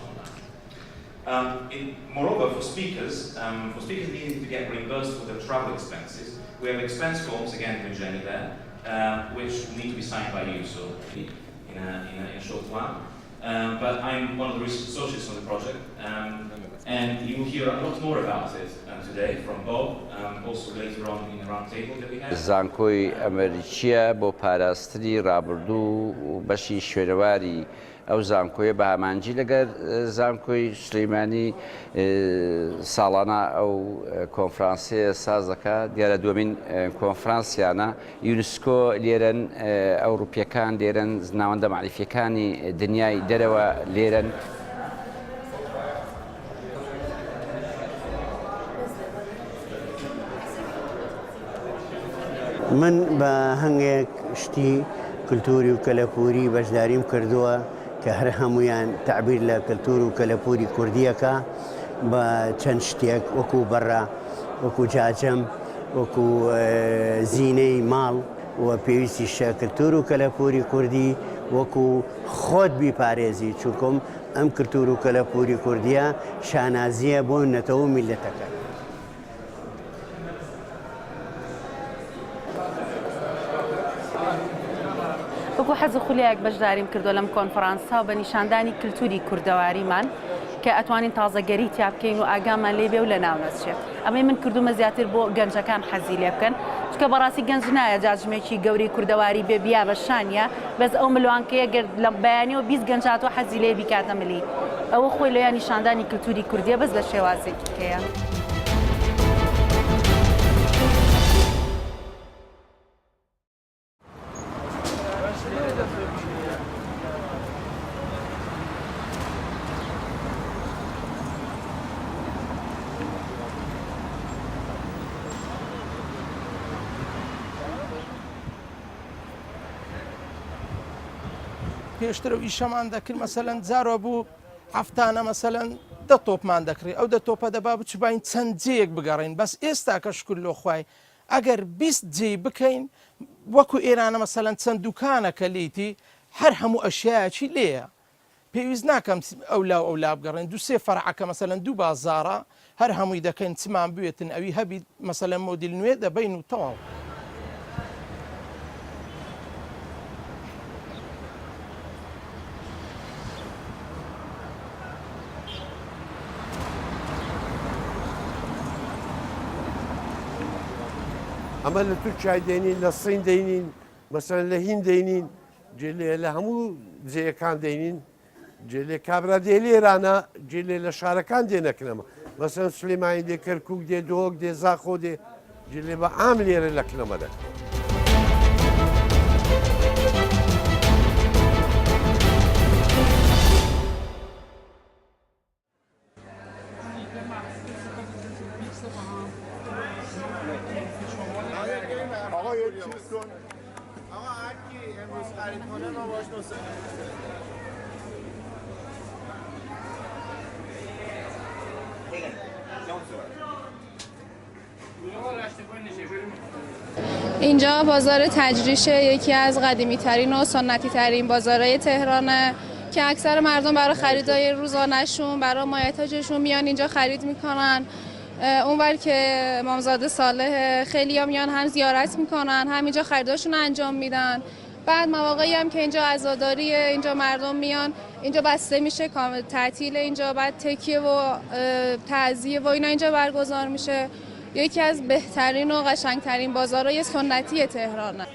on that. Moreover, for speakers needing to get reimbursed for their travel expenses, we have expense forms, again with Jenny there, which need to be signed by you, so in a short while. But I'm one of the research associates on the project, and you will hear a lot more about it today from Bob, also later on in the round table that we have. زانکۆی ئەمریکیە بۆ پاراستنی ڕابردوو و بەشی شوێنەواری ئەو زانکۆیە بە هەمانجی لەگەر زانکۆی سلەیمانی ساڵانە ئەو کۆنفرانسیە ساز دەکات دیارە دووەمین کۆنفرانسیانە یونسکۆ لێرەن ئەوروپیەکان لێرەن ناوەندە معریفیەکانی دنیای دەرەوە لێرەن. من بە هەنگێک شتی کللتوری و کەلەپوری بەشداریم کردووە کە هەر هەمویان تعبیر لە کللتور و کەلەپوری کوردیەکە بە چەند شتێک وەکو بەڕە وەکو جاجەم وەکو زینەی ماڵ و پێویستیشە کللتور و کەلەپوری کوردی وەکو خۆت بیپارێزی چونکۆم ئەم کللتور و کەلەپوری کوردیە شانازیە بۆ نەتەوە میلەتەکە. وەکو حەز خولەیەک بەشداریم کردو لەم کۆنفرانسا و بە نیشاندانی کللتوری کوردەواریمان کە ئەتوانین تازەگەری تیا بکەین و ئاگامان لێبێ و لە ناو نەچێت. ئەمەی من کردومە زیاتر بۆ گەنجەکان حەزی لێ بکەن چکە بەڕاستی گەنج نایە جاژمێکی گەوری کوردەواری بێ بیا بە شانیە بەس ئەو ملوانکەیە لە بەیانیەوە 20 گەنجاتەوە حەزی لێ بیکاتە ملی ئەوە خۆی لەیان نیشاندانی کللتوری کوردیە بەس لە شێوازێکی کەیە. پێشتر و ئیشەمان دەکرد مەسەلەن جارۆ بوو هەفتانە مەسەلەن 10 تۆپمان دەکرێت ئەو 10 تۆپە دەبا بچبین چەند جێیەک بگەڕین بەس ئێستا کە شکر لۆخوای ئەگەر 20 جێ بکەین وەکو ئێرانە مەسەلەن چەند دوکانەکە لیتی هەر هەموو ئەشیایەکی لێیە پێویست ناکەم ئەولا بگەڕین دوسێ فەرعەکە مەسەلەن دوو بازارە هەر هەمووی دەکەین چمان بوێتن ئەوی هەبی مەسەلەن مۆدیل نوێ دەبین و تەواو. ئەمە لە تورکیای دێنین لە سین دەینین مەسەلەن لە هین دەینین جێلێ لە هەموو جێیەکان دەینین جێلێ کابرا دێ لێرانە جێلێ لە شارەکان دێنەکنەمە مەسەلەن سلێمانی دێ کەرکووک دێ دۆک دێ زاخۆ دێ جێلێ بە ئام لێرە لە کنەمە دەکەن. اینجا بازار تجریشه یکی از قدیمی ترین و سنتی ترین بازارهای تهرانه که اکثر مردم برای خریدای روزانه‌شون برای مایحتاجشون میان اینجا خرید میکنن. اونور که امامزاده صالح خیلی ها میان هم زیارت میکنن هم اینجا خریداشون انجام میدن. بعد مواقعی هم که اینجا عزاداریه اینجا مردم میان اینجا بسته میشه تعطیل اینجا بعد تکیه و تعزیه و اینا اینجا برگزار میشه. یکی از بهترین و قشنگترین بازارهای سنتی تهرانه.